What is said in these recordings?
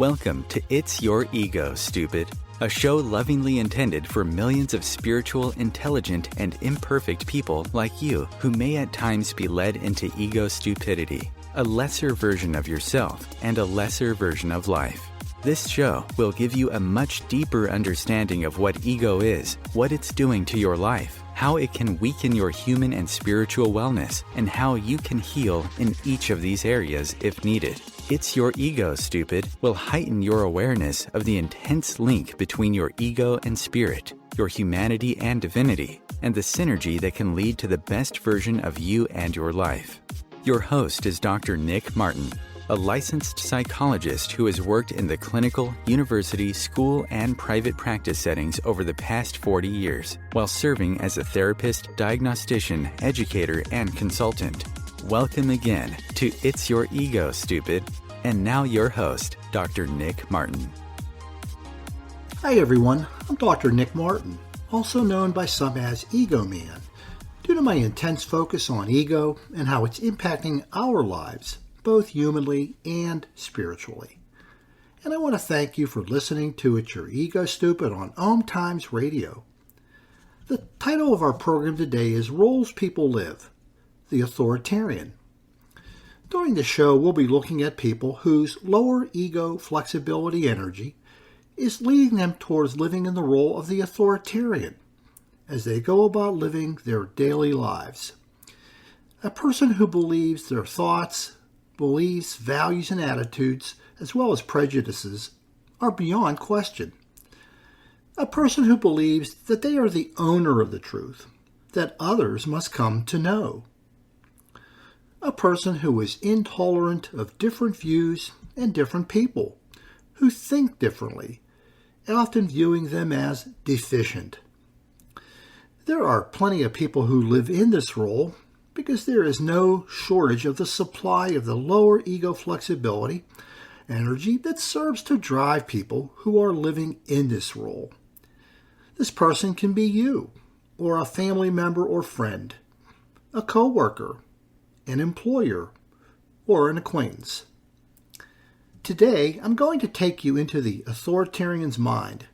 Welcome to It's Your Ego, Stupid, a show lovingly intended for millions of spiritual, intelligent, and imperfect people like you who may at times be led into ego stupidity, a lesser version of yourself and a lesser version of life. This show will give you a much deeper understanding of what ego is, what it's doing to your life, how it can weaken your human and spiritual wellness, and how you can heal in each of these areas if needed. It's Your Ego, Stupid will heighten your awareness of the intense link between your ego and spirit, your humanity and divinity, and the synergy that can lead to the best version of you and your life. Your host is Dr. Nick Martin, a licensed psychologist who has worked in the clinical, university, school, and private practice settings over the past 40 years, while serving as a therapist, diagnostician, educator, and consultant. Welcome again to It's Your Ego, Stupid. And now your host, Dr. Nick Martin. Hi everyone, I'm Dr. Nick Martin, also known by some as Ego Man, due to my intense focus on ego and how it's impacting our lives, both humanly and spiritually. And I want to thank you for listening to It's Your Ego, Stupid on OMTimes Radio. The title of our program today is Roles People Live, the Authoritarian. During the show, we'll be looking at people whose lower ego flexibility energy is leading them towards living in the role of the authoritarian as they go about living their daily lives. A person who believes their thoughts, beliefs, values, and attitudes, as well as prejudices, are beyond question. A person who believes that they are the owner of the truth, that others must come to know. A person who is intolerant of different views and different people, who think differently, often viewing them as deficient. There are plenty of people who live in this role because there is no shortage of the supply of the lower ego flexibility energy that serves to drive people who are living in this role. This person can be you, or a family member or friend, a coworker, an employer, or an acquaintance. Today, I'm going to take you into the authoritarian's mind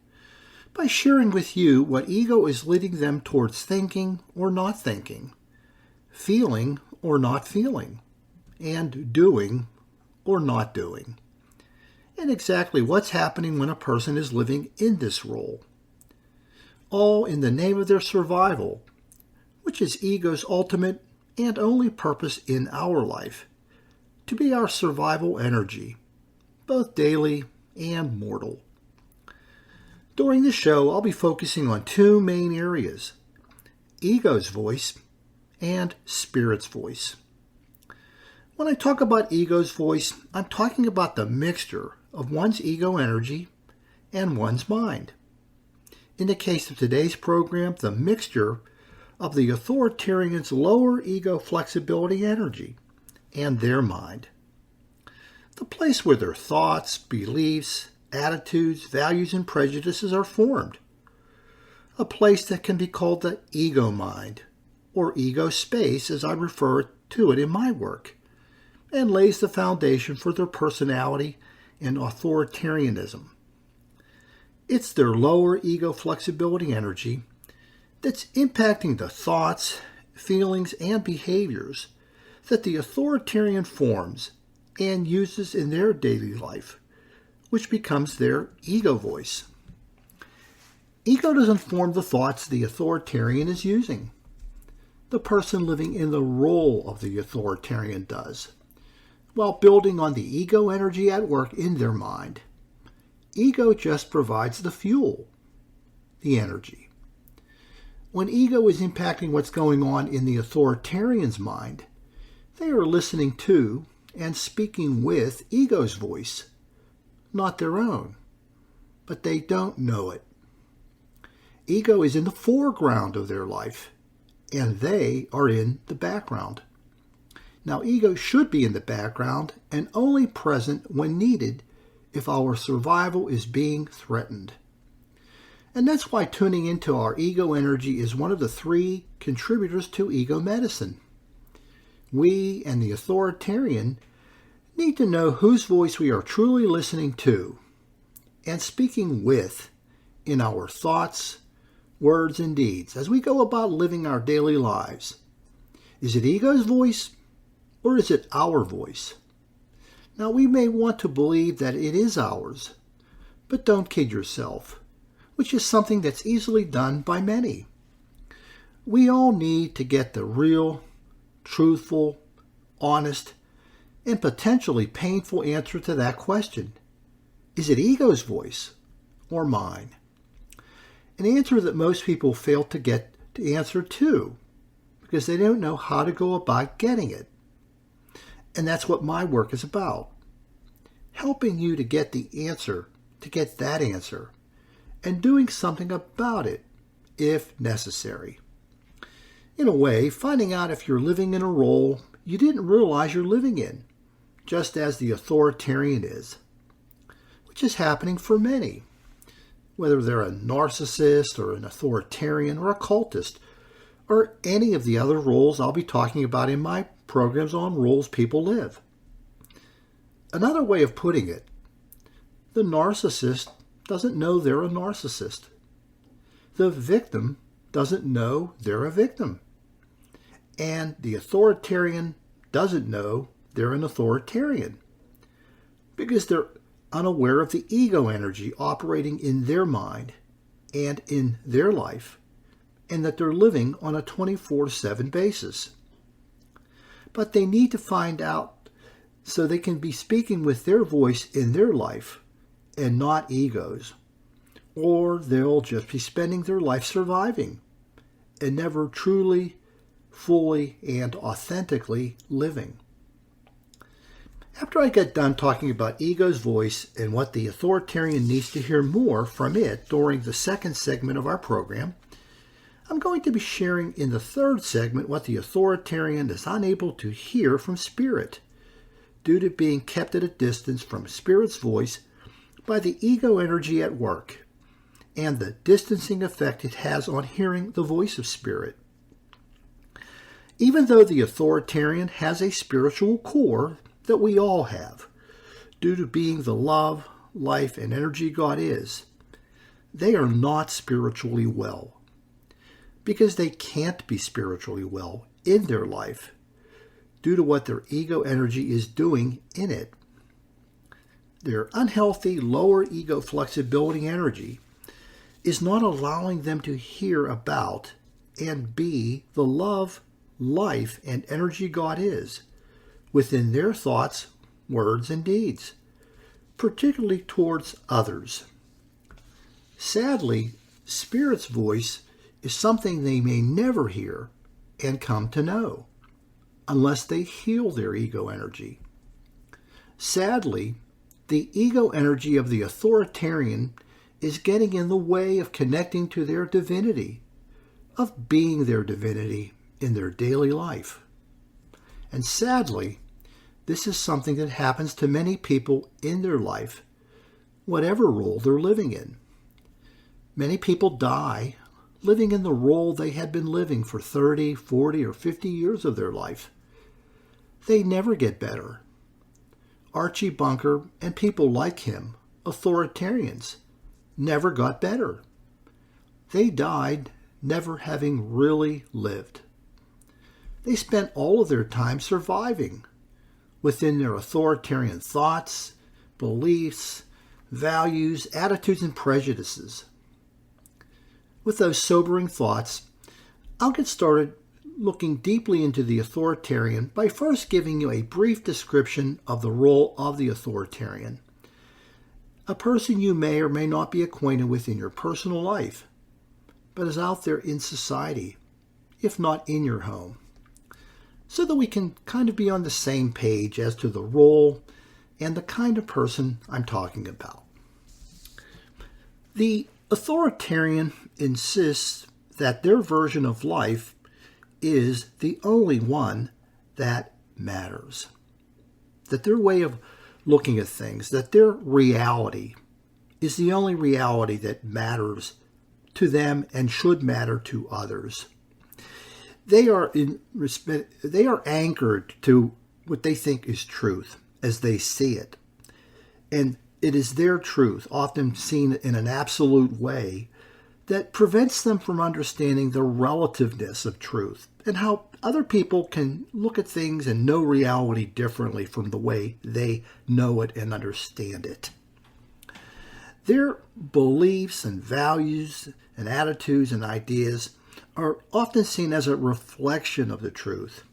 by sharing with you what ego is leading them towards thinking or not thinking, feeling or not feeling, and doing or not doing, and exactly what's happening when a person is living in this role. All in the name of their survival, which is ego's ultimate and only purpose in our life, to be our survival energy, both daily and mortal. During the show, I'll be focusing on two main areas: ego's voice and spirit's voice. When I talk about ego's voice, I'm talking about the mixture of one's ego energy and one's mind. In the case of today's program, the mixture of the authoritarian's lower ego flexibility energy and their mind. The place where their thoughts, beliefs, attitudes, values, and prejudices are formed. A place that can be called the ego mind, or ego space as I refer to it in my work, and lays the foundation for their personality and authoritarianism. It's their lower ego flexibility energy that's impacting the thoughts, feelings, and behaviors that the authoritarian forms and uses in their daily life, which becomes their ego voice. Ego doesn't form the thoughts the authoritarian is using. The person living in the role of the authoritarian does, while building on the ego energy at work in their mind. Ego just provides the fuel, the energy. When ego is impacting what's going on in the authoritarian's mind, they are listening to and speaking with ego's voice, not their own, but they don't know it. Ego is in the foreground of their life, and they are in the background. Now, ego should be in the background and only present when needed if our survival is being threatened. And that's why tuning into our ego energy is one of the three contributors to ego medicine. We and the authoritarian need to know whose voice we are truly listening to and speaking with in our thoughts, words, and deeds as we go about living our daily lives. Is it ego's voice or is it our voice? Now, we may want to believe that it is ours, but don't kid yourself, which is something that's easily done by many. We all need to get the real, truthful, honest, and potentially painful answer to that question. Is it ego's voice or mine? An answer that most people fail to get the answer to because they don't know how to go about getting it. And that's what my work is about. Helping you to get the answer, to get that answer, and doing something about it if necessary. In a way, finding out if you're living in a role you didn't realize you're living in, just as the authoritarian is, which is happening for many, whether they're a narcissist or an authoritarian or a cultist, or any of the other roles I'll be talking about in my programs on roles people live. Another way of putting it, the narcissist doesn't know they're a narcissist. The victim doesn't know they're a victim. And the authoritarian doesn't know they're an authoritarian because they're unaware of the ego energy operating in their mind and in their life, and that they're living on a 24/7 basis. But they need to find out so they can be speaking with their voice in their life and not ego's, or they'll just be spending their life surviving and never truly, fully, and authentically living. After I get done talking about ego's voice and what the authoritarian needs to hear more from it during the second segment of our program, I'm going to be sharing in the third segment what the authoritarian is unable to hear from spirit due to being kept at a distance from spirit's voice by the ego energy at work and the distancing effect it has on hearing the voice of spirit. Even though the authoritarian has a spiritual core that we all have, due to being the love, life, and energy God is, they are not spiritually well, because they can't be spiritually well in their life due to what their ego energy is doing in it. Their unhealthy lower ego flexibility energy is not allowing them to hear about and be the love, life, and energy God is within their thoughts, words, and deeds, particularly towards others. Sadly, Spirit's voice is something they may never hear and come to know unless they heal their ego energy. Sadly, the ego energy of the authoritarian is getting in the way of connecting to their divinity, of being their divinity in their daily life. And sadly, this is something that happens to many people in their life, whatever role they're living in. Many people die living in the role they had been living for 30, 40, or 50 years of their life. They never get better. Archie Bunker and people like him, authoritarians, never got better. They died never having really lived. They spent all of their time surviving within their authoritarian thoughts, beliefs, values, attitudes, and prejudices. With those sobering thoughts, I'll get started looking deeply into the authoritarian by first giving you a brief description of the role of the authoritarian, a person you may or may not be acquainted with in your personal life, but is out there in society, if not in your home, so that we can kind of be on the same page as to the role and the kind of person I'm talking about. The authoritarian insists that their version of life is the only one that matters. That their way of looking at things, that their reality is the only reality that matters to them and should matter to others. They are anchored to what they think is truth, as they see it. And it is their truth, often seen in an absolute way, that prevents them from understanding the relativeness of truth and how other people can look at things and know reality differently from the way they know it and understand it. Their beliefs and values and attitudes and ideas are often seen as a reflection of the truth.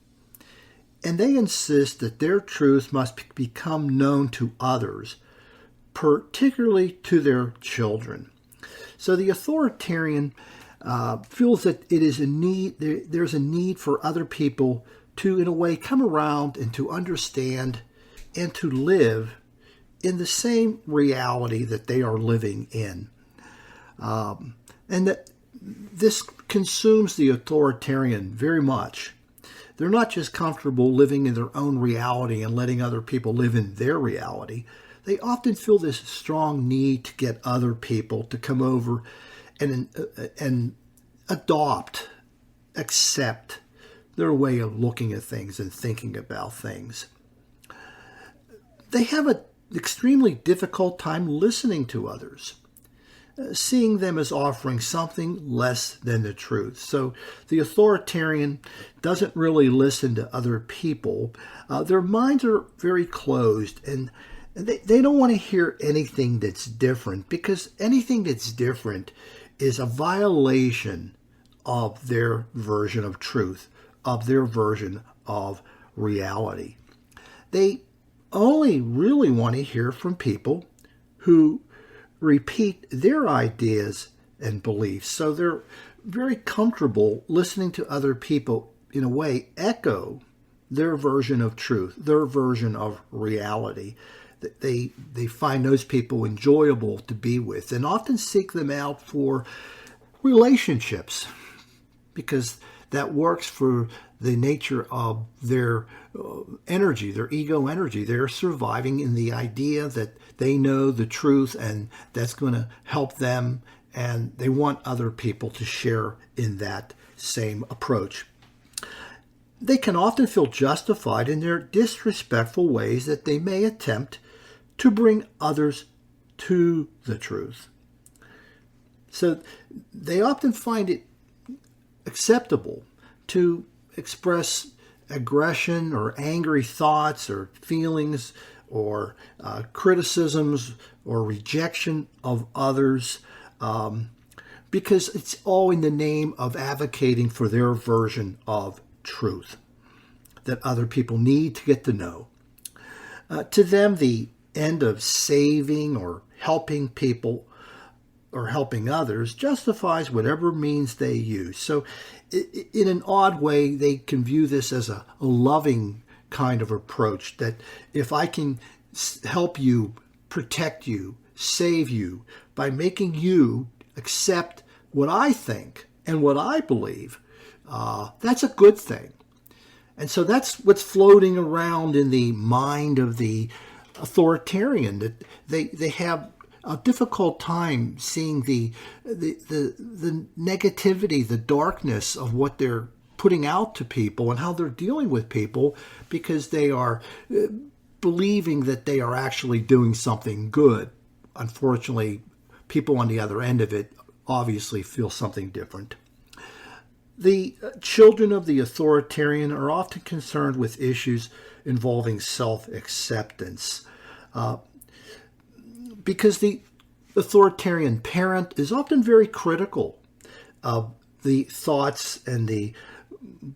And they insist that their truth must become known to others, particularly to their children. So the authoritarian feels that it is there's a need for other people to, in a way, come around and to understand and to live in the same reality that they are living in. And that this consumes the authoritarian very much. They're not just comfortable living in their own reality and letting other people live in their reality. They often feel this strong need to get other people to come over and adopt, accept their way of looking at things and thinking about things. They have an extremely difficult time listening to others, seeing them as offering something less than the truth. So the authoritarian doesn't really listen to other people. Their minds are very closed, and they don't want to hear anything that's different, because anything that's different is a violation of their version of truth, of their version of reality. They only really want to hear from people who repeat their ideas and beliefs. So they're very comfortable listening to other people, in a way, echo their version of truth, their version of reality. They find those people enjoyable to be with and often seek them out for relationships, because that works for the nature of their energy, their ego energy. They're surviving in the idea that they know the truth and that's going to help them, and they want other people to share in that same approach. They can often feel justified in their disrespectful ways that they may attempt to bring others to the truth. So they often find it acceptable to express aggression or angry thoughts or feelings or criticisms or rejection of others, because it's all in the name of advocating for their version of truth that other people need to get to know. To them, the end of saving or helping people or helping others justifies whatever means they use. So in an odd way, they can view this as a loving kind of approach, that if I can help you, protect you, save you by making you accept what I think and what I believe, that's a good thing. And so that's what's floating around in the mind of the authoritarian, that they have a difficult time seeing the negativity, the darkness of what they're putting out to people and how they're dealing with people, because they are believing that they are actually doing something good. Unfortunately, people on the other end of it obviously feel something different. The children of the authoritarian are often concerned with issues involving self-acceptance, because the authoritarian parent is often very critical of the thoughts and the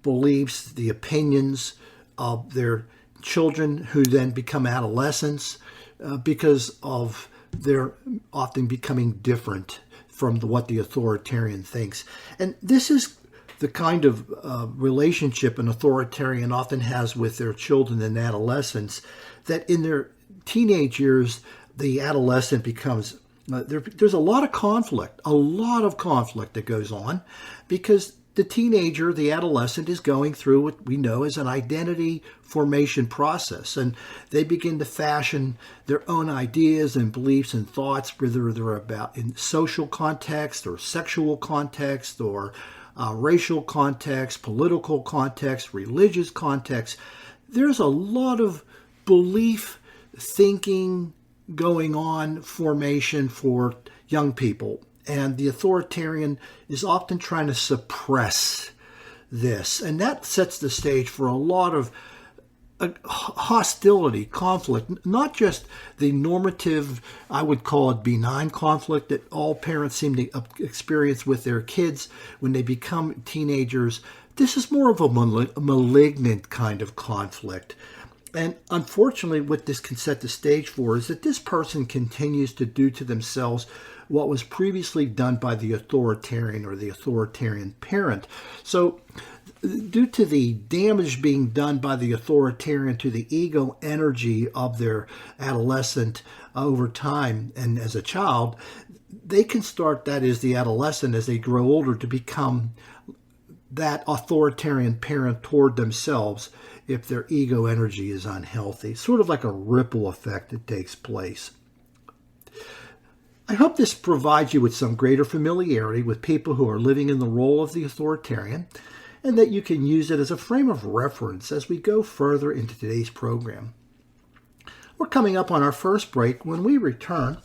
beliefs, the opinions of their children, who then become adolescents, because of their often becoming different from what the authoritarian thinks. And this is the kind of relationship an authoritarian often has with their children and adolescents, that in their teenage years, the adolescent becomes, there's a lot of conflict that goes on, because the teenager, the adolescent, is going through what we know as an identity formation process, and they begin to fashion their own ideas and beliefs and thoughts, whether they're about in social context or sexual context or racial context, political context, religious context. There's a lot of belief thinking going on formation for young people. And the authoritarian is often trying to suppress this. And that sets the stage for a lot of hostility, conflict, not just the normative, I would call it benign conflict that all parents seem to experience with their kids when they become teenagers. This is more of a malignant kind of conflict. And unfortunately, what this can set the stage for is that this person continues to do to themselves what was previously done by the authoritarian or the authoritarian parent. So due to the damage being done by the authoritarian to the ego energy of their adolescent over time and as a child, they can start, that is, the adolescent as they grow older, to become that authoritarian parent toward themselves if their ego energy is unhealthy. Sort of like a ripple effect that takes place. I hope this provides you with some greater familiarity with people who are living in the role of the authoritarian, and that you can use it as a frame of reference as we go further into today's program. We're coming up on our first break. When we return,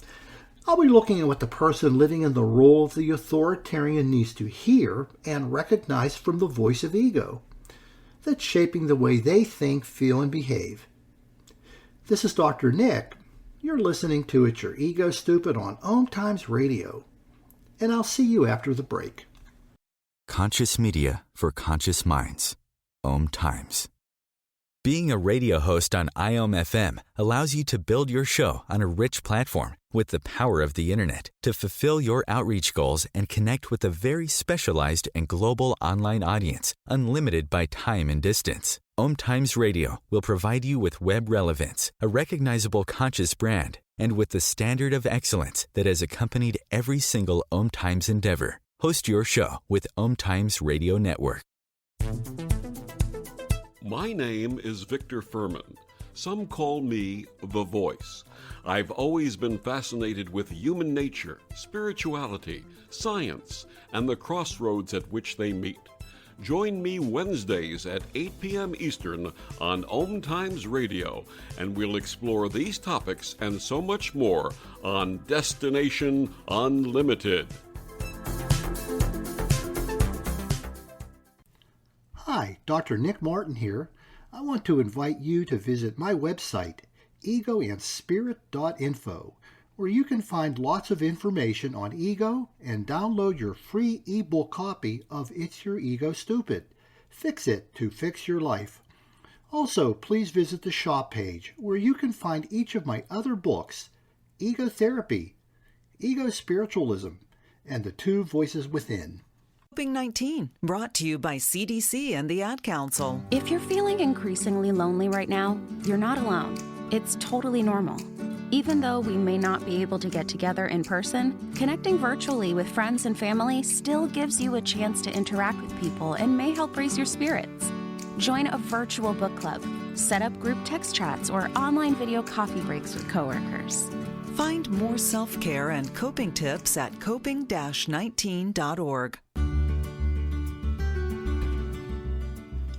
I'll be looking at what the person living in the role of the authoritarian needs to hear and recognize from the voice of ego that's shaping the way they think, feel, and behave. This is Dr. Nick. You're listening to It's Your Ego Stupid on OMTimes Radio, and I'll see you after the break. Conscious media for conscious minds. OMTimes. Being a radio host on IOM-FM allows you to build your show on a rich platform with the power of the internet to fulfill your outreach goals and connect with a very specialized and global online audience, unlimited by time and distance. OMTimes Radio will provide you with web relevance, a recognizable conscious brand, and with the standard of excellence that has accompanied every single OMTimes endeavor. Host your show with OMTimes Radio Network. My name is Victor Furman. Some call me The Voice. I've always been fascinated with human nature, spirituality, science, and the crossroads at which they meet. Join me Wednesdays at 8 p.m. Eastern on OMTimes Radio, and we'll explore these topics and so much more on Destination Unlimited. Hi, Dr. Nick Martin here. I want to invite you to visit my website, egoandspirit.info, where you can find lots of information on ego and download your free ebook copy of It's Your Ego Stupid. Fix it to fix your life. Also, please visit the shop page where you can find each of my other books, Ego Therapy, Ego Spiritualism, and The Two Voices Within. COVID-19, brought to you by CDC and the Ad Council. If you're feeling increasingly lonely right now, you're not alone. It's totally normal. Even though we may not be able to get together in person, connecting virtually with friends and family still gives you a chance to interact with people and may help raise your spirits. Join a virtual book club, set up group text chats, or online video coffee breaks with coworkers. Find more self-care and coping tips at coping-19.org.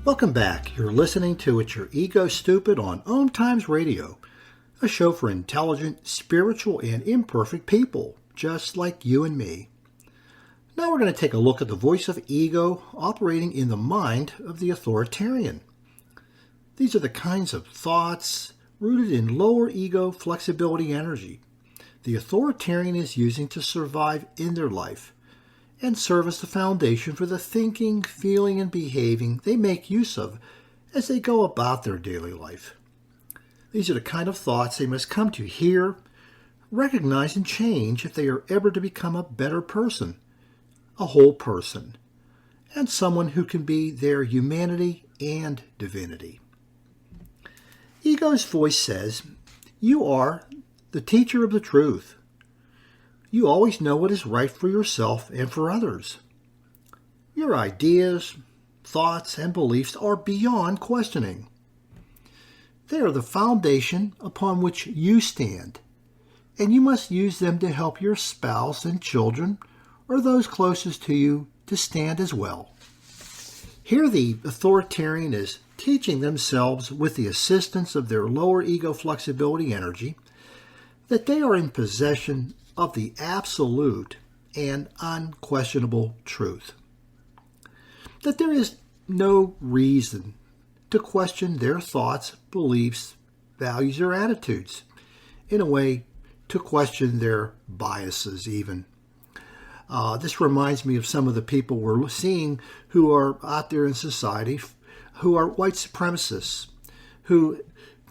Welcome back. You're listening to It's Your Ego Stupid on OMTimes Radio, a show for intelligent, spiritual, and imperfect people, just like you and me. Now we're going to take a look at the voice of ego operating in the mind of the authoritarian. These are the kinds of thoughts rooted in lower ego flexibility energy the authoritarian is using to survive in their life and serve as the foundation for the thinking, feeling, and behaving they make use of as they go about their daily life. These are the kind of thoughts they must come to hear, recognize, and change if they are ever to become a better person, a whole person, and someone who can be their humanity and divinity. Ego's voice says, "You are the teacher of the truth. You always know what is right for yourself and for others. Your ideas, thoughts, and beliefs are beyond questioning. They are the foundation upon which you stand, and you must use them to help your spouse and children or those closest to you to stand as well." Here the authoritarian is teaching themselves with the assistance of their lower ego flexibility energy that they are in possession of the absolute and unquestionable truth. That there is no reason to question their thoughts, beliefs, values, or attitudes. In a way, to question their biases even. This reminds me of some of the people we're seeing who are out there in society who are white supremacists, who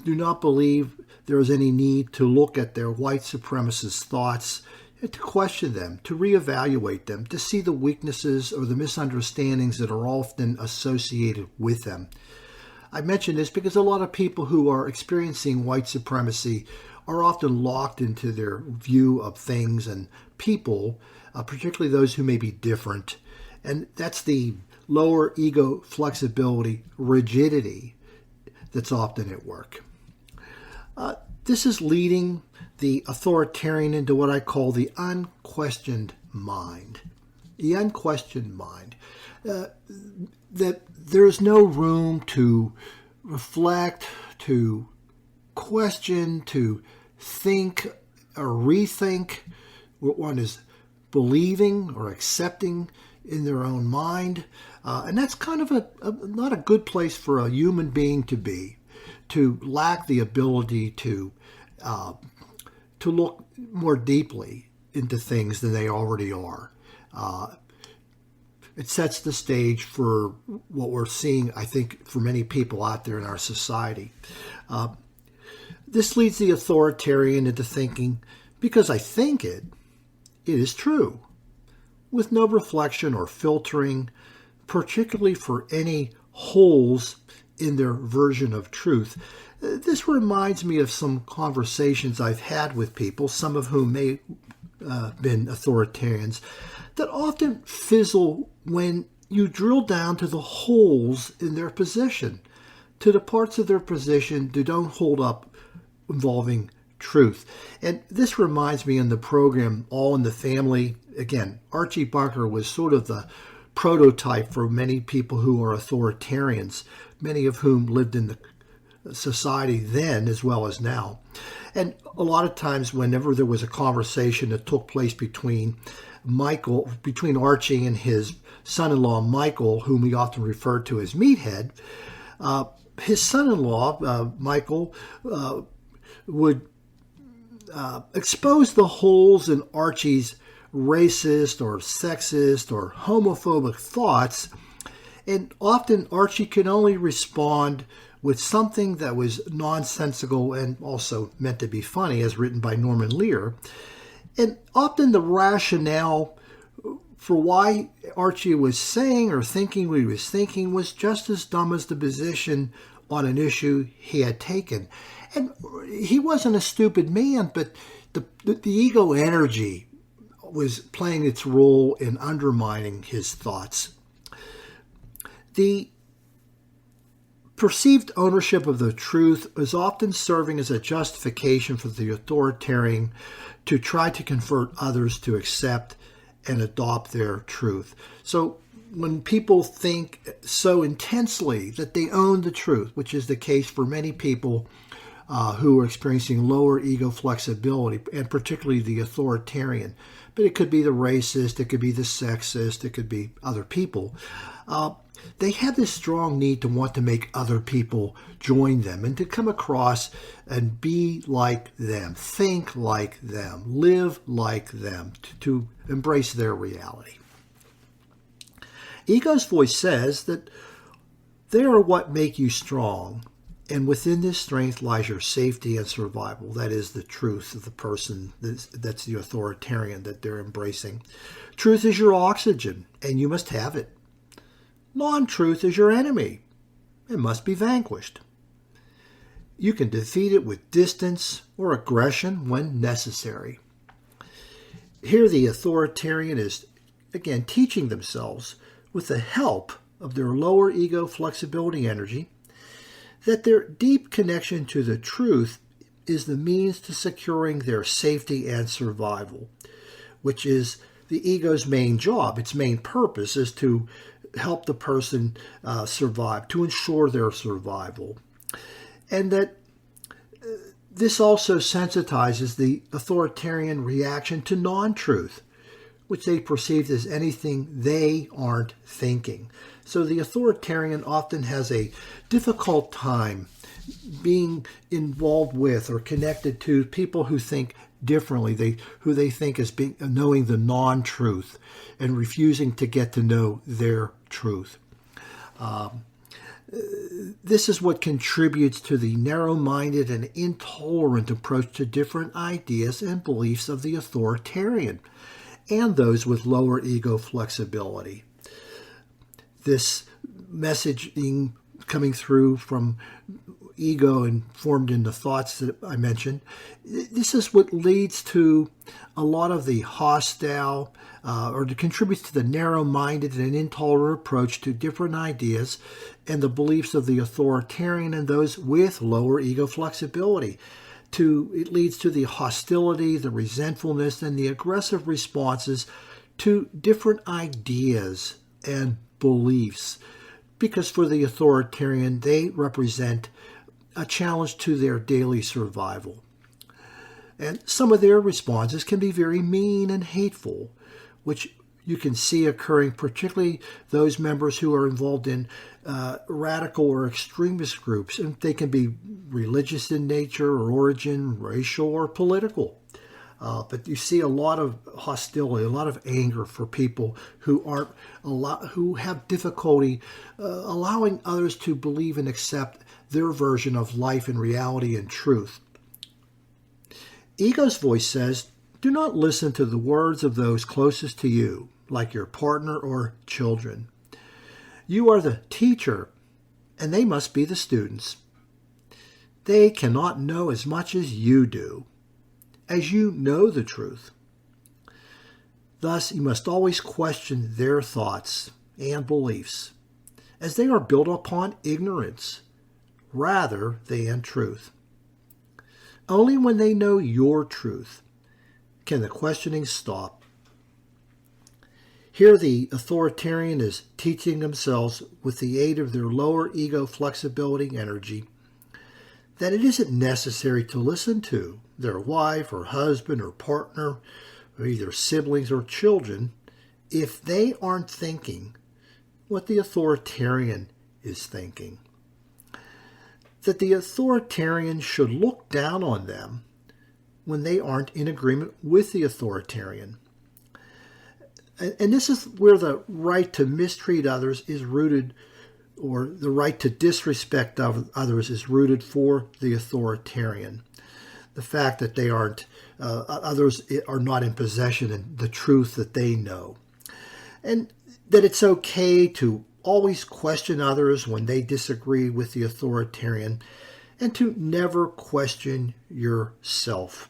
do not believe there is any need to look at their white supremacist thoughts and to question them, to reevaluate them, to see the weaknesses or the misunderstandings that are often associated with them. I mention this because a lot of people who are experiencing white supremacy are often locked into their view of things and people, particularly those who may be different. And that's the lower ego flexibility, rigidity that's often at work. This is leading the authoritarian into what I call the unquestioned mind. The unquestioned mind. That there is no room to reflect, to question, to think or rethink what one is believing or accepting in their own mind. And that's kind of not a good place for a human being to be, to lack the ability to look more deeply into things than they already are. It sets the stage for what we're seeing, I think, for many people out there in our society. This leads the authoritarian into thinking, because I think it is true, with no reflection or filtering, particularly for any holes in their version of truth. This reminds me of some conversations I've had with people, some of whom may have been authoritarians, that often fizzle when you drill down to the holes in their position, to the parts of their position that don't hold up involving truth. And this reminds me in the program All in the Family. Again, Archie Bunker was sort of the prototype for many people who are authoritarians, many of whom lived in the society then as well as now. And a lot of times whenever there was a conversation that took place between Archie and his son-in-law Michael, whom we often refer to as Meathead, his son-in-law, Michael, would expose the holes in Archie's racist or sexist or homophobic thoughts, and often Archie could only respond with something that was nonsensical and also meant to be funny, as written by Norman Lear. And often the rationale for why Archie was saying or thinking what he was thinking was just as dumb as the position on an issue he had taken. And he wasn't a stupid man, but the ego energy was playing its role in undermining his thoughts. The perceived ownership of the truth is often serving as a justification for the authoritarian to try to convert others to accept and adopt their truth. So when people think so intensely that they own the truth, which is the case for many people who are experiencing lower ego flexibility, and particularly the authoritarian, but it could be the racist, it could be the sexist, it could be other people, they have this strong need to want to make other people join them and to come across and be like them, think like them, live like them, to embrace their reality. Ego's voice says that they are what make you strong, and within this strength lies your safety and survival. That is the truth of the person that's the authoritarian that they're embracing. Truth is your oxygen, and you must have it. Non-truth is your enemy and must be vanquished. You can defeat it with distance or aggression when necessary. Here the authoritarian is, again, teaching themselves with the help of their lower ego flexibility energy that their deep connection to the truth is the means to securing their safety and survival, which is the ego's main job. Its main purpose is to help the person survive, to ensure their survival. And that this also sensitizes the authoritarian reaction to non-truth, which they perceive as anything they aren't thinking. So the authoritarian often has a difficult time being involved with or connected to people who think differently, who they think as being knowing the non-truth and refusing to get to know their truth. This is what contributes to the narrow-minded and intolerant approach to different ideas and beliefs of the authoritarian and those with lower ego flexibility. This messaging coming through from ego and formed in the thoughts that I mentioned, this is what leads to a lot of the hostile or contributes to the narrow-minded and intolerant approach to different ideas and the beliefs of the authoritarian and those with lower ego flexibility. It leads to the hostility, the resentfulness, and the aggressive responses to different ideas and beliefs, because for the authoritarian, they represent a challenge to their daily survival. And some of their responses can be very mean and hateful, which you can see occurring, particularly those members who are involved in radical or extremist groups. And they can be religious in nature or origin, racial or political. But you see a lot of hostility, a lot of anger for people who have difficulty allowing others to believe and accept their version of life and reality and truth. Ego's voice says, do not listen to the words of those closest to you, like your partner or children. You are the teacher, and they must be the students. They cannot know as much as you do, as you know the truth. Thus, you must always question their thoughts and beliefs, as they are built upon ignorance rather than truth. Only when they know your truth can the questioning stop. Here the authoritarian is teaching themselves, with the aid of their lower ego flexibility energy, that it isn't necessary to listen to their wife or husband or partner or either siblings or children if they aren't thinking what the authoritarian is thinking. That the authoritarian should look down on them when they aren't in agreement with the authoritarian. And this is where the right to mistreat others is rooted, or the right to disrespect others is rooted for the authoritarian. The fact that they aren't, others are not in possession of the truth that they know. And that it's okay to always question others when they disagree with the authoritarian, and to never question yourself.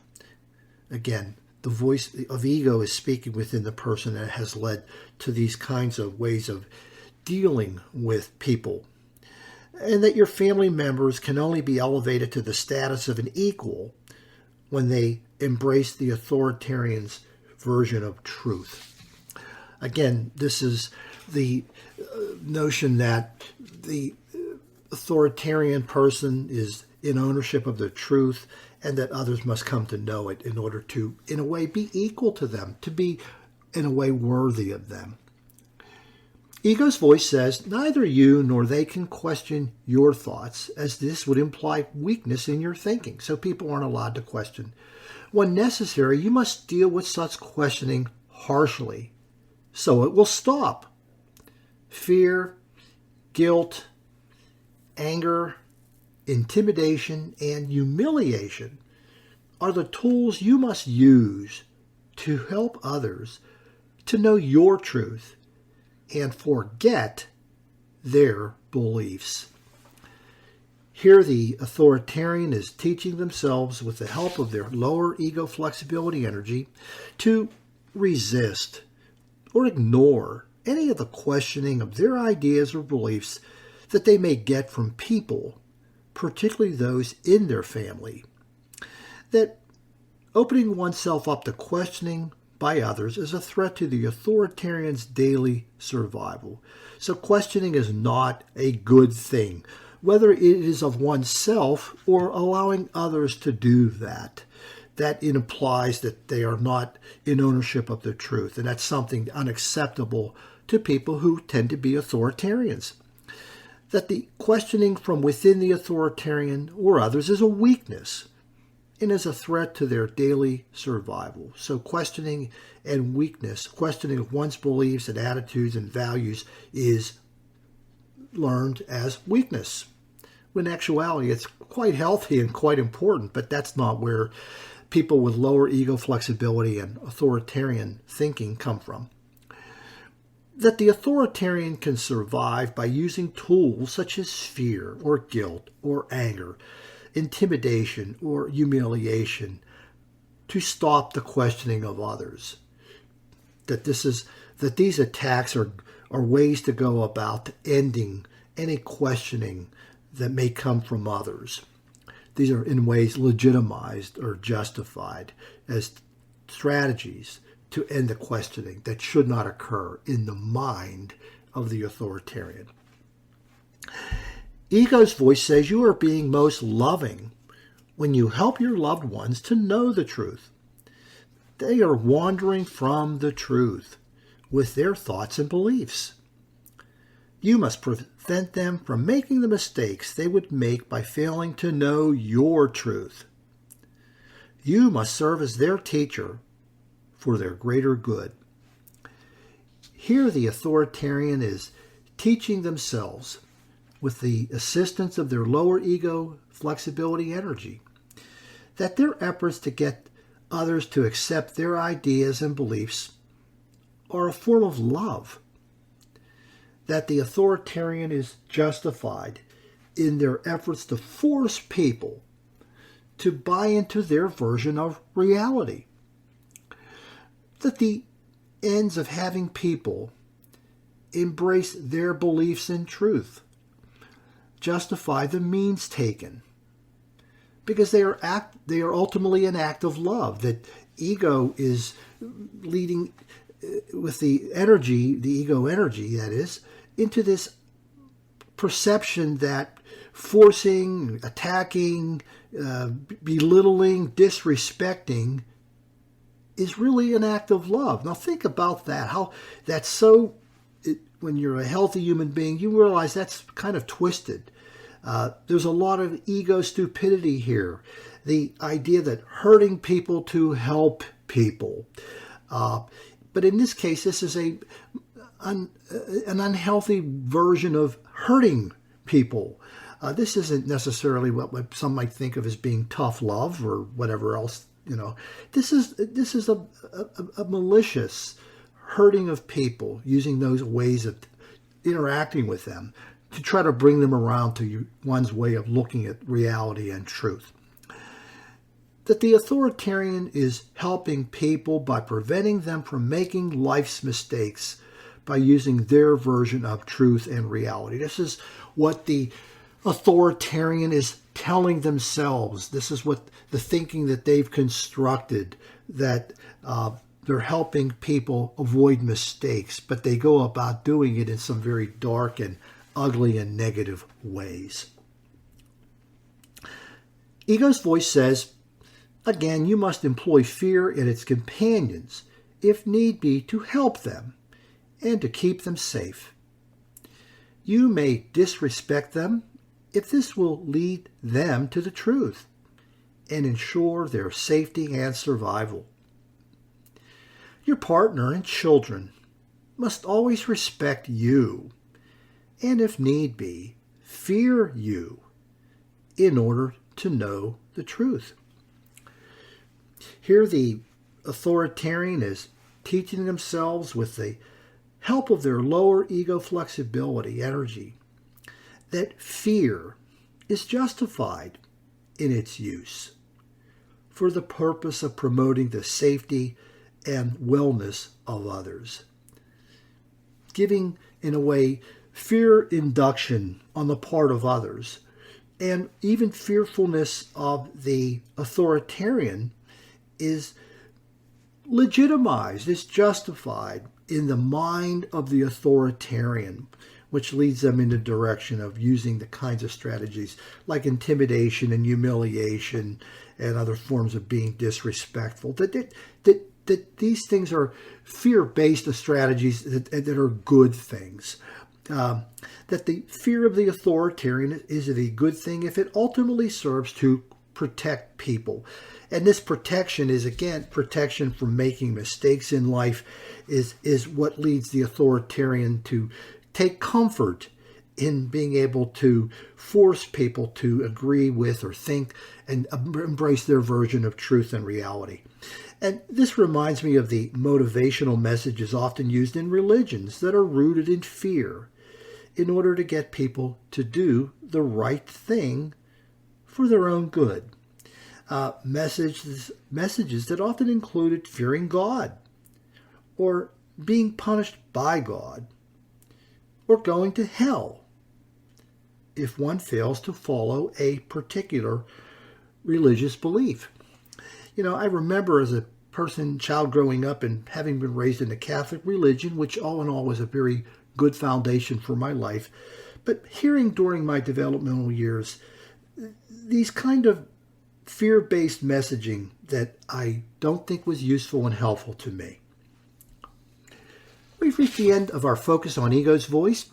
Again, the voice of ego is speaking within the person, and it has led to these kinds of ways of dealing with people. And that your family members can only be elevated to the status of an equal when they embrace the authoritarian's version of truth. Again, this is the notion that the authoritarian person is in ownership of the truth, and that others must come to know it in order to, in a way, be equal to them, to be, in a way, worthy of them. Ego's voice says, neither you nor they can question your thoughts, as this would imply weakness in your thinking, so people aren't allowed to question. When necessary, you must deal with such questioning harshly, so it will stop. Fear, guilt, anger, intimidation, and humiliation are the tools you must use to help others to know your truth and forget their beliefs. Here the authoritarian is teaching themselves, with the help of their lower ego flexibility energy, to resist or ignore any of the questioning of their ideas or beliefs that they may get from people, particularly those in their family. That opening oneself up to questioning by others is a threat to the authoritarian's daily survival. So questioning is not a good thing, whether it is of oneself or allowing others to do that. That implies that they are not in ownership of the truth, and that's something unacceptable to people who tend to be authoritarians. That the questioning from within the authoritarian or others is a weakness and is a threat to their daily survival. So questioning and weakness, questioning of one's beliefs and attitudes and values is learned as weakness. When in actuality, it's quite healthy and quite important, but that's not where people with lower ego flexibility and authoritarian thinking come from. That the authoritarian can survive by using tools such as fear or guilt or anger, intimidation or humiliation to stop the questioning of others. That these attacks are ways to go about ending any questioning that may come from others. These are in ways legitimized or justified as strategies to end the questioning that should not occur in the mind of the authoritarian. Ego's voice says you are being most loving when you help your loved ones to know the truth. They are wandering from the truth with their thoughts and beliefs. You must prevent them from making the mistakes they would make by failing to know your truth. You must serve as their teacher for their greater good. Here the authoritarian is teaching themselves with the assistance of their lower ego flexibility energy that their efforts to get others to accept their ideas and beliefs are a form of love. That the authoritarian is justified in their efforts to force people to buy into their version of reality. That the ends of having people embrace their beliefs in truth justify the means taken, because they are ultimately an act of love. That ego is leading with the ego energy, that is, into this perception that forcing, attacking, belittling, disrespecting is really an act of love. Now think about that, how that's so, when you're a healthy human being, you realize that's kind of twisted. There's a lot of ego stupidity here. The idea that hurting people to help people. But in this case, this is an unhealthy version of hurting people. This isn't necessarily what some might think of as being tough love or whatever else. This is a malicious hurting of people, using those ways of interacting with them to try to bring them around to one's way of looking at reality and truth. That the authoritarian is helping people by preventing them from making life's mistakes by using their version of truth and reality. This is what the authoritarian is telling themselves. This is what the thinking that they've constructed, that they're helping people avoid mistakes, but they go about doing it in some very dark and ugly and negative ways. Ego's voice says, again, you must employ fear and its companions, if need be, to help them and to keep them safe. You may disrespect them if this will lead them to the truth and ensure their safety and survival. Your partner and children must always respect you and, if need be, fear you in order to know the truth. Here the authoritarian is teaching themselves with the help of their lower ego flexibility energy that fear is justified in its use for the purpose of promoting the safety and wellness of others. Giving, in a way, fear induction on the part of others, and even fearfulness of the authoritarian, is legitimized, it's justified in the mind of the authoritarian, which leads them in the direction of using the kinds of strategies like intimidation and humiliation and other forms of being disrespectful. That these things are fear-based strategies that are good things. That the fear of the authoritarian is a good thing if it ultimately serves to protect people. And this protection is, again, protection from making mistakes in life is what leads the authoritarian to take comfort in being able to force people to agree with or think and embrace their version of truth and reality. And this reminds me of the motivational messages often used in religions that are rooted in fear in order to get people to do the right thing for their own good. Messages that often included fearing God, or being punished by God, or going to hell if one fails to follow a particular religious belief. I remember as a child growing up and having been raised in the Catholic religion, which all in all was a very good foundation for my life, but hearing during my developmental years these kind of fear-based messaging that I don't think was useful and helpful to me. We've reached the end of our focus on ego's voice.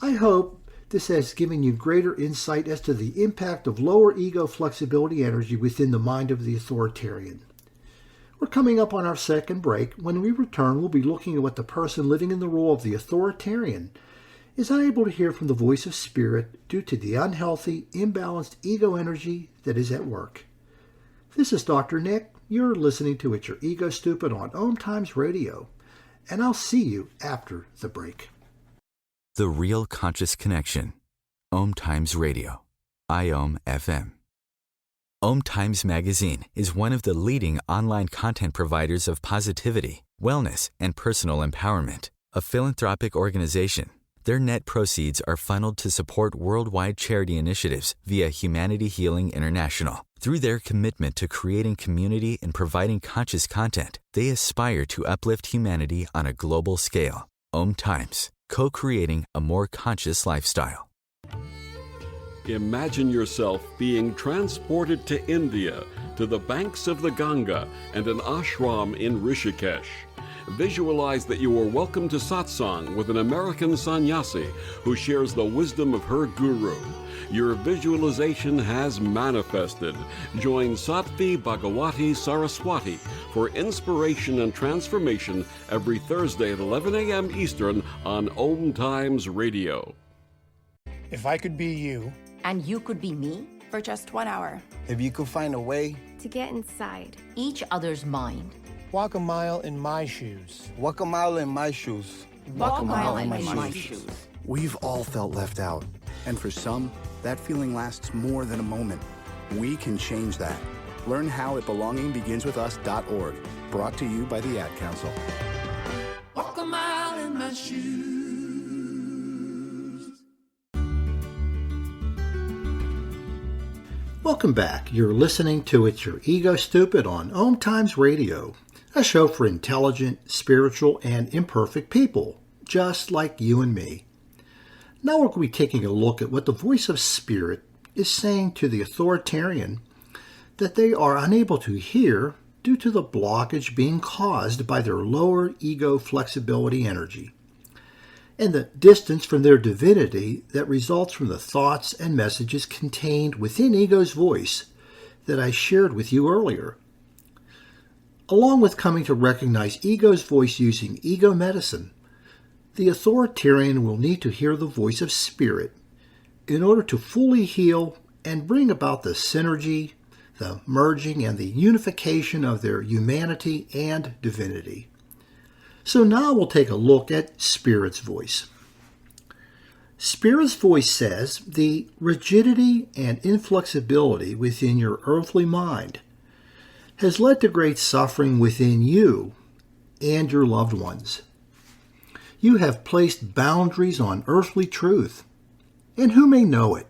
I hope this has given you greater insight as to the impact of lower ego flexibility energy within the mind of the authoritarian. We're coming up on our second break. When we return, we'll be looking at what the person living in the role of the authoritarian is unable to hear from the voice of spirit due to the unhealthy, imbalanced ego energy that is at work. This is Dr. Nick. You're listening to It's Your Ego Stupid on OMTimes Radio, and I'll see you after the break. The Real Conscious Connection. OMTimes Radio. IOM FM. OMTimes Magazine is one of the leading online content providers of positivity, wellness, and personal empowerment. A philanthropic organization, their net proceeds are funneled to support worldwide charity initiatives via Humanity Healing International. Through their commitment to creating community and providing conscious content, they aspire to uplift humanity on a global scale. OMTimes, co-creating a more conscious lifestyle. Imagine yourself being transported to India, to the banks of the Ganga and an ashram in Rishikesh. Visualize that you are welcome to satsang with an American sannyasi who shares the wisdom of her guru. Your visualization has manifested. Join Sattvi Bhagawati Saraswati for inspiration and transformation every Thursday at 11 a.m. Eastern on OMTimes Radio. If I could be you, and you could be me, for just 1 hour. If you could find a way to get inside each other's mind. Walk a mile in my shoes. Walk a mile in my shoes. Walk a mile in my shoes. We've all felt left out. And for some, that feeling lasts more than a moment. We can change that. Learn how at belongingbeginswithus.org. Brought to you by the Ad Council. Walk a mile in my shoes. Welcome back. You're listening to It's Your Ego Stupid on OMTimes Radio, a show for intelligent, spiritual, and imperfect people, just like you and me. Now we're going to be taking a look at what the voice of spirit is saying to the authoritarian that they are unable to hear due to the blockage being caused by their lower ego flexibility energy, and the distance from their divinity that results from the thoughts and messages contained within ego's voice that I shared with you earlier. Along with coming to recognize ego's voice using ego medicine, the authoritarian will need to hear the voice of spirit in order to fully heal and bring about the synergy, the merging, and the unification of their humanity and divinity. So now we'll take a look at Spirit's voice. Spirit's voice says the rigidity and inflexibility within your earthly mind has led to great suffering within you and your loved ones. You have placed boundaries on earthly truth, and who may know it,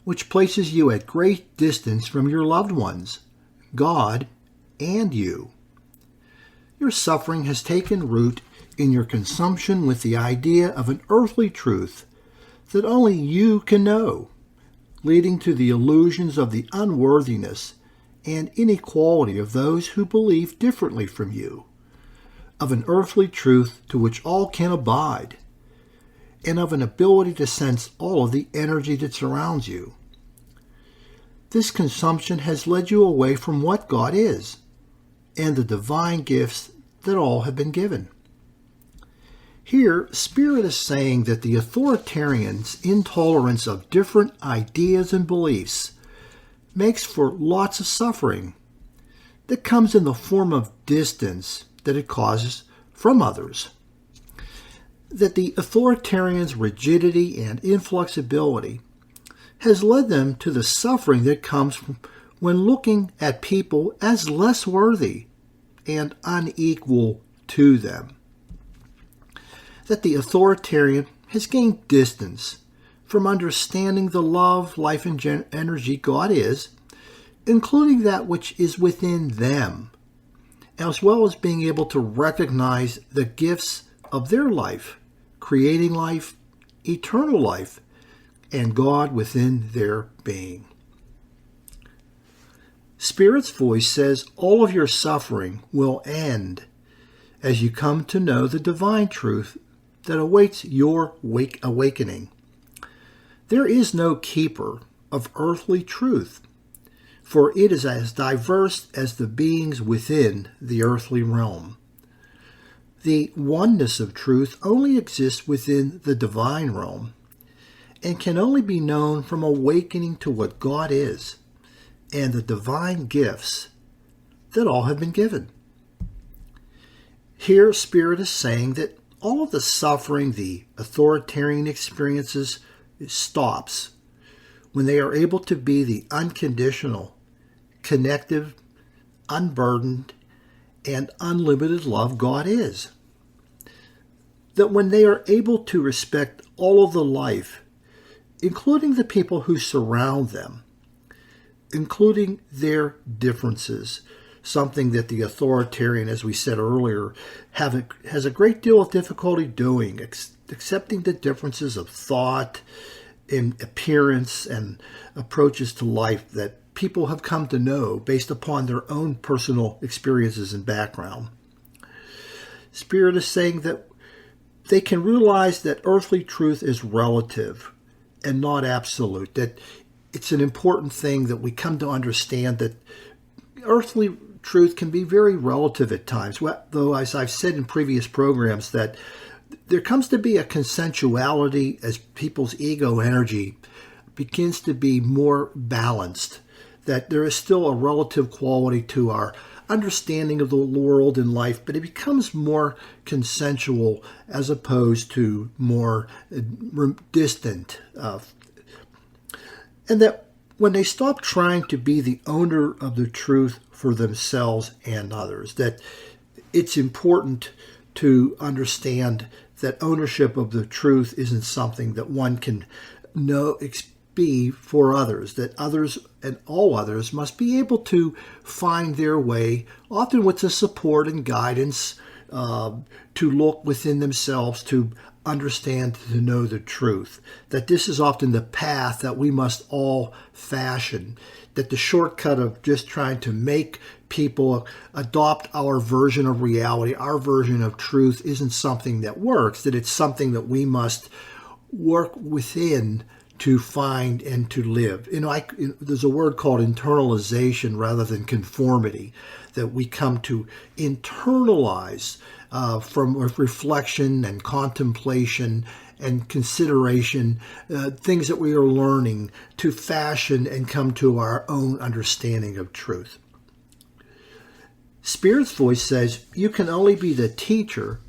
which places you at great distance from your loved ones, God, and you. your suffering has taken root in your consumption with the idea of an earthly truth that only you can know, leading to the illusions of the unworthiness and inequality of those who believe differently from you, of an earthly truth to which all can abide, and of an ability to sense all of the energy that surrounds you. This consumption has led you away from what God is and the divine gifts that all have been given. Here, Spirit is saying that the authoritarian's intolerance of different ideas and beliefs makes for lots of suffering that comes in the form of distance that it causes from others. That the authoritarian's rigidity and inflexibility has led them to the suffering that comes from when looking at people as less worthy and unequal to them. That the authoritarian has gained distance from understanding the love, life, and energy God is, including that which is within them, as well as being able to recognize the gifts of their life, creating life, eternal life, and God within their being. Spirit's voice says all of your suffering will end as you come to know the divine truth that awaits your awakening. There is no keeper of earthly truth, for it is as diverse as the beings within the earthly realm. The oneness of truth only exists within the divine realm and can only be known from awakening to what God is and the divine gifts that all have been given. Here, Spirit is saying that all of the suffering the authoritarian experiences stops when they are able to be the unconditional, connective, unburdened, and unlimited love God is. That when they are able to respect all of the life, including the people who surround them, including their differences, something that the authoritarian, as we said earlier, has a great deal of difficulty doing, accepting the differences of thought and appearance and approaches to life that people have come to know based upon their own personal experiences and background. Spirit is saying that they can realize that earthly truth is relative and not absolute, that it's an important thing that we come to understand that earthly truth can be very relative at times, though, as I've said in previous programs, that there comes to be a consensuality as people's ego energy begins to be more balanced, that there is still a relative quality to our understanding of the world and life, but it becomes more consensual as opposed to more distant. And that when they stop trying to be the owner of the truth for themselves and others, that it's important to understand that ownership of the truth isn't something that one can be for others, that others and all others must be able to find their way, often with the support and guidance, to look within themselves, to understand, to know the truth. That this is often the path that we must all fashion, that the shortcut of just trying to make people adopt our version of reality, our version of truth, isn't something that works, that it's something that we must work within to find and to live. There's a word called internalization rather than conformity, that we come to internalize from reflection and contemplation and consideration, things that we are learning, to fashion and come to our own understanding of truth. Spirit's voice says you can only be the teacher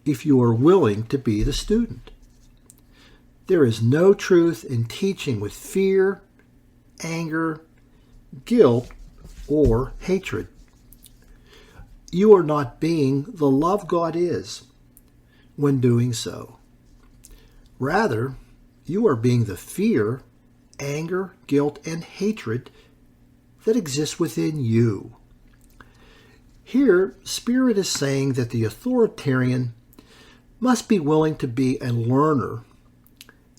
if you are willing to be the student. There is no truth in teaching with fear, anger, guilt, or hatred. You are not being the love God is when doing so. Rather, you are being the fear, anger, guilt, and hatred that exists within you. Here, Spirit is saying that the authoritarian must be willing to be a learner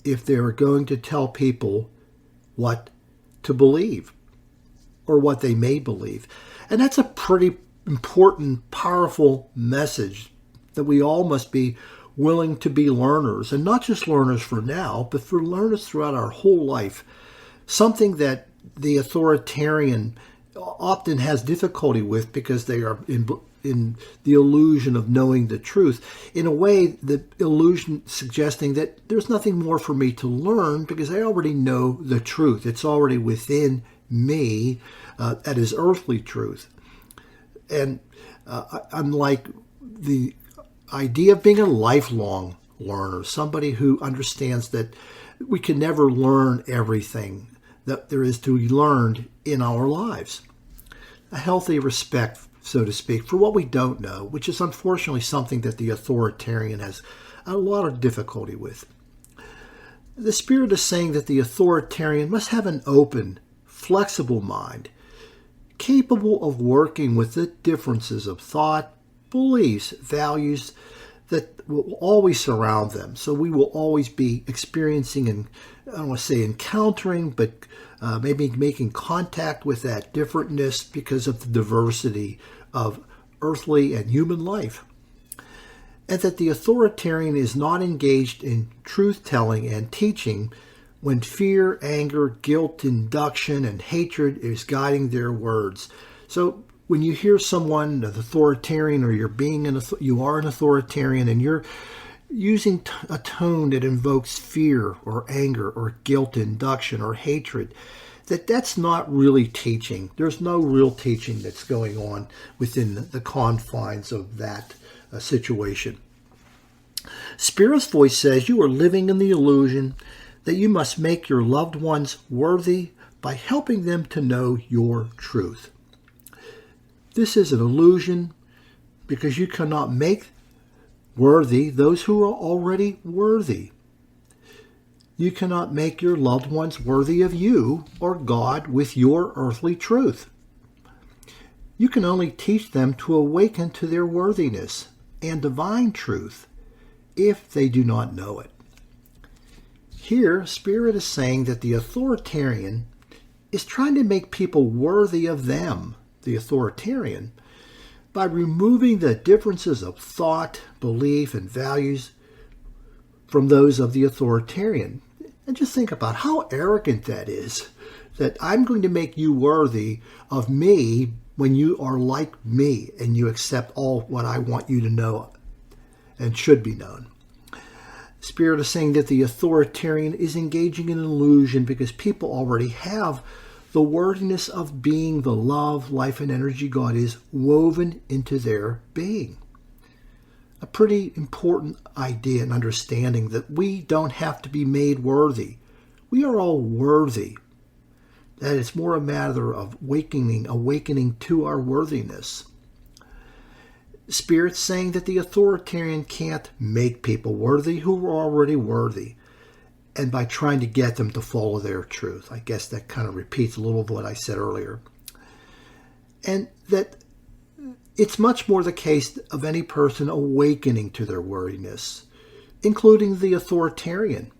if they are going to tell people what to believe or what they may believe. And that's a pretty important, powerful message, that we all must be willing to be learners, and not just learners for now, but for learners throughout our whole life. Something that the authoritarian often has difficulty with because they are in the illusion of knowing the truth. In a way, the illusion suggesting that there's nothing more for me to learn because I already know the truth. It's already within me. That is earthly truth. And unlike the idea of being a lifelong learner, somebody who understands that we can never learn everything that there is to be learned in our lives. A healthy respect, so to speak, for what we don't know, which is unfortunately something that the authoritarian has a lot of difficulty with. The Spirit is saying that the authoritarian must have an open, flexible mind, capable of working with the differences of thought, beliefs, values that will always surround them. So we will always be experiencing, and I don't want to say encountering, but maybe making contact with that differentness because of the diversity of earthly and human life. And that the authoritarian is not engaged in truth-telling and teaching when fear, anger, guilt, induction, and hatred is guiding their words. So when you hear someone, an authoritarian, or you are an authoritarian, and you're using a tone that invokes fear or anger or guilt, induction, or hatred, that's not really teaching. There's no real teaching that's going on within the confines of that situation. Spirit's voice says you are living in the illusion that you must make your loved ones worthy by helping them to know your truth. This is an illusion because you cannot make worthy those who are already worthy. You cannot make your loved ones worthy of you or God with your earthly truth. You can only teach them to awaken to their worthiness and divine truth if they do not know it. Here, Spirit is saying that the authoritarian is trying to make people worthy of them, the authoritarian, by removing the differences of thought, belief, and values from those of the authoritarian. And just think about how arrogant that is, that I'm going to make you worthy of me when you are like me and you accept all what I want you to know and should be known. Spirit is saying that the authoritarian is engaging in an illusion because people already have the worthiness of being the love, life, and energy God is woven into their being. A pretty important idea and understanding that we don't have to be made worthy. We are all worthy. That it's more a matter of awakening to our worthiness. Spirit's saying that the authoritarian can't make people worthy who are already worthy, and by trying to get them to follow their truth. I guess that kind of repeats a little of what I said earlier. And that it's much more the case of any person awakening to their worthiness, including the authoritarian,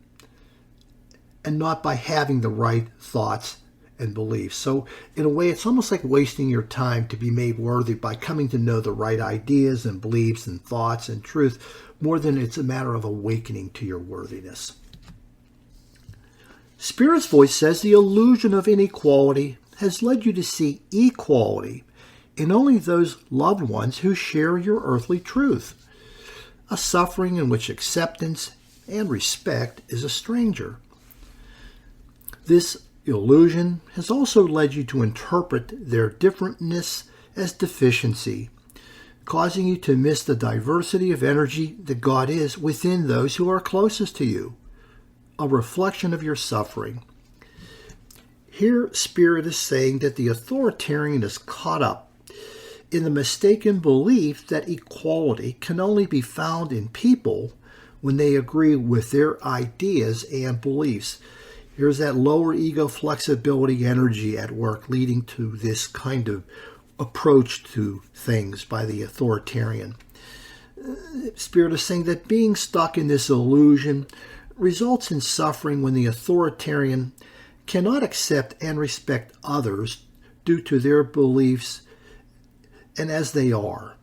and not by having the right thoughts and beliefs. So in a way, it's almost like wasting your time to be made worthy by coming to know the right ideas and beliefs and thoughts and truth, more than it's a matter of awakening to your worthiness. Spirit's voice says the illusion of inequality has led you to see equality in only those loved ones who share your earthly truth, a suffering in which acceptance and respect is a stranger. This illusion has also led you to interpret their differentness as deficiency, causing you to miss the diversity of energy that God is within those who are closest to you, a reflection of your suffering. Here, Spirit is saying that the authoritarian is caught up in the mistaken belief that equality can only be found in people when they agree with their ideas and beliefs. Here's that lower ego flexibility energy at work, leading to this kind of approach to things by the authoritarian. Spirit is saying that being stuck in this illusion results in suffering when the authoritarian cannot accept and respect others due to their beliefs and as they are.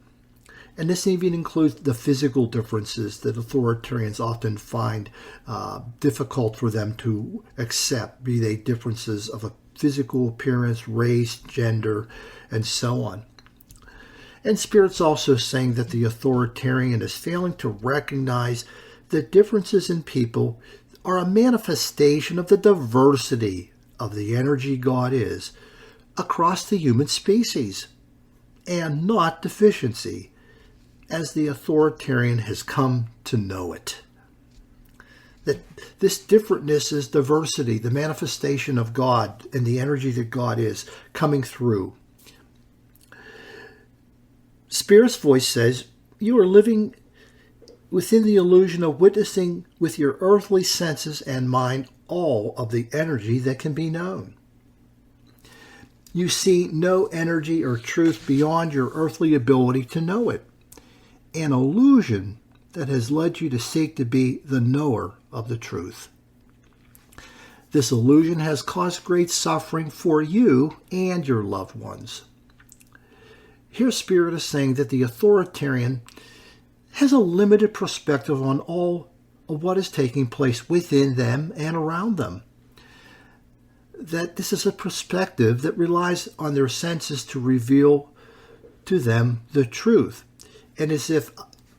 And this even includes the physical differences that authoritarians often find difficult for them to accept, be they differences of a physical appearance, race, gender, and so on. And Spirit's also saying that the authoritarian is failing to recognize that differences in people are a manifestation of the diversity of the energy God is across the human species, and not deficiency, as the authoritarian has come to know it. That this differentness is diversity, the manifestation of God and the energy that God is coming through. Spirit's voice says, you are living within the illusion of witnessing with your earthly senses and mind all of the energy that can be known. You see no energy or truth beyond your earthly ability to know it. An illusion that has led you to seek to be the knower of the truth. This illusion has caused great suffering for you and your loved ones. Here Spirit is saying that the authoritarian has a limited perspective on all of what is taking place within them and around them. That this is a perspective that relies on their senses to reveal to them the truth. And as if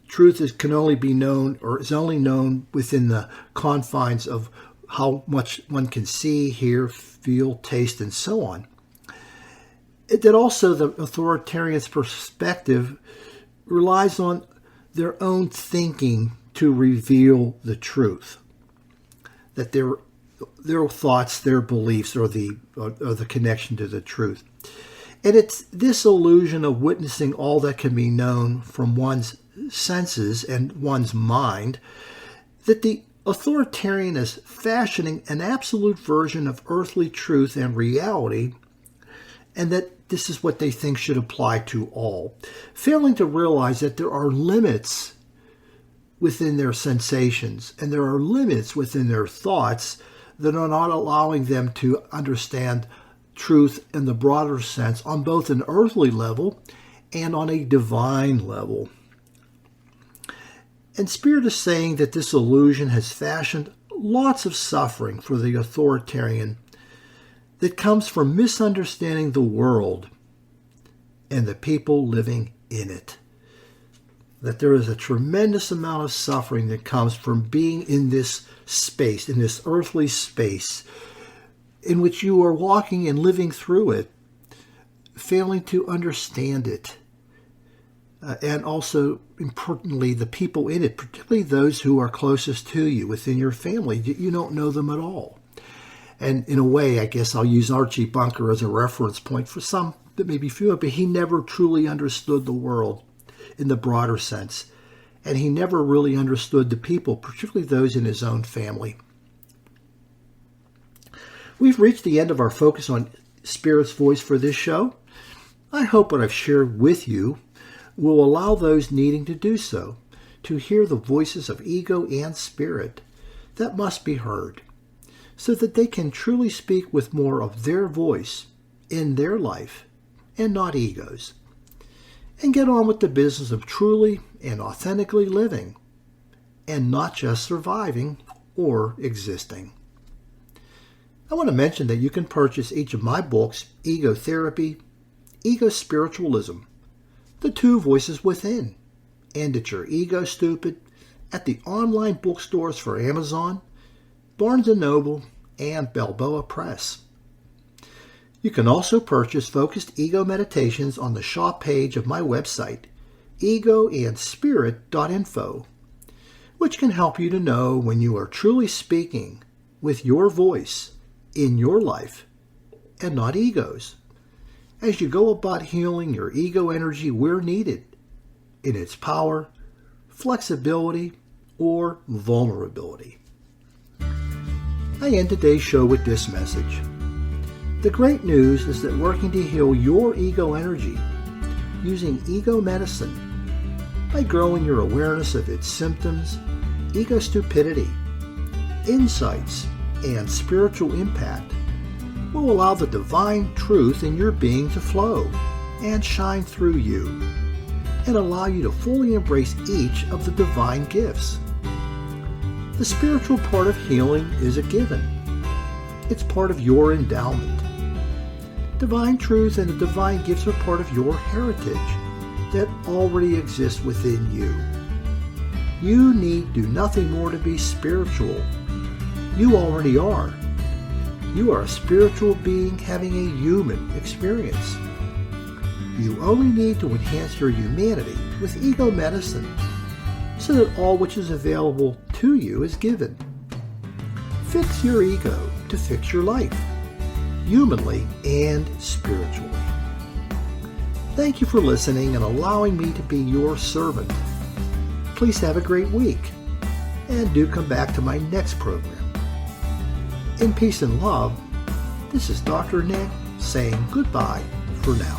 truth can only be known, or is only known within the confines of how much one can see, hear, feel, taste, and so on. That also the authoritarian's perspective relies on their own thinking to reveal the truth. That their thoughts, their beliefs are the connection to the truth. And it's this illusion of witnessing all that can be known from one's senses and one's mind that the authoritarian is fashioning an absolute version of earthly truth and reality, and that this is what they think should apply to all, failing to realize that there are limits within their sensations and there are limits within their thoughts that are not allowing them to understand truth in the broader sense on both an earthly level and on a divine level. And Spirit is saying that this illusion has fashioned lots of suffering for the authoritarian that comes from misunderstanding the world and the people living in it. That there is a tremendous amount of suffering that comes from being in this space, in this earthly space, in which you are walking and living through it, failing to understand it. And also, importantly, the people in it, particularly those who are closest to you within your family, you don't know them at all. And in a way, I guess I'll use Archie Bunker as a reference point for some that may be few, but he never truly understood the world in the broader sense. And he never really understood the people, particularly those in his own family. We've reached the end of our focus on Spirit's voice for this show. I hope what I've shared with you will allow those needing to do so to hear the voices of ego and spirit that must be heard, so that they can truly speak with more of their voice in their life and not ego's, and get on with the business of truly and authentically living and not just surviving or existing. I want to mention that you can purchase each of my books, Ego Therapy, Ego Spiritualism, The Two Voices Within, and It's Your Ego Stupid, at the online bookstores for Amazon, Barnes & Noble, and Balboa Press. You can also purchase focused ego meditations on the shop page of my website, egoandspirit.info, which can help you to know when you are truly speaking with your voice in your life and not ego's, as you go about healing your ego energy where needed, in its power, flexibility, or vulnerability. I end today's show with this message. The great news is that working to heal your ego energy using ego medicine by growing your awareness of its symptoms, ego stupidity, insights, and spiritual impact will allow the divine truth in your being to flow and shine through you and allow you to fully embrace each of the divine gifts. The spiritual part of healing is a given. It's part of your endowment. Divine truth and the divine gifts are part of your heritage that already exists within you. You need do nothing more to be spiritual. You already are. You are a spiritual being having a human experience. You only need to enhance your humanity with ego medicine so that all which is available to you is given. Fix your ego to fix your life, humanly and spiritually. Thank you for listening and allowing me to be your servant. Please have a great week, and do come back to my next program. In peace and love, this is Dr. Nick saying goodbye for now.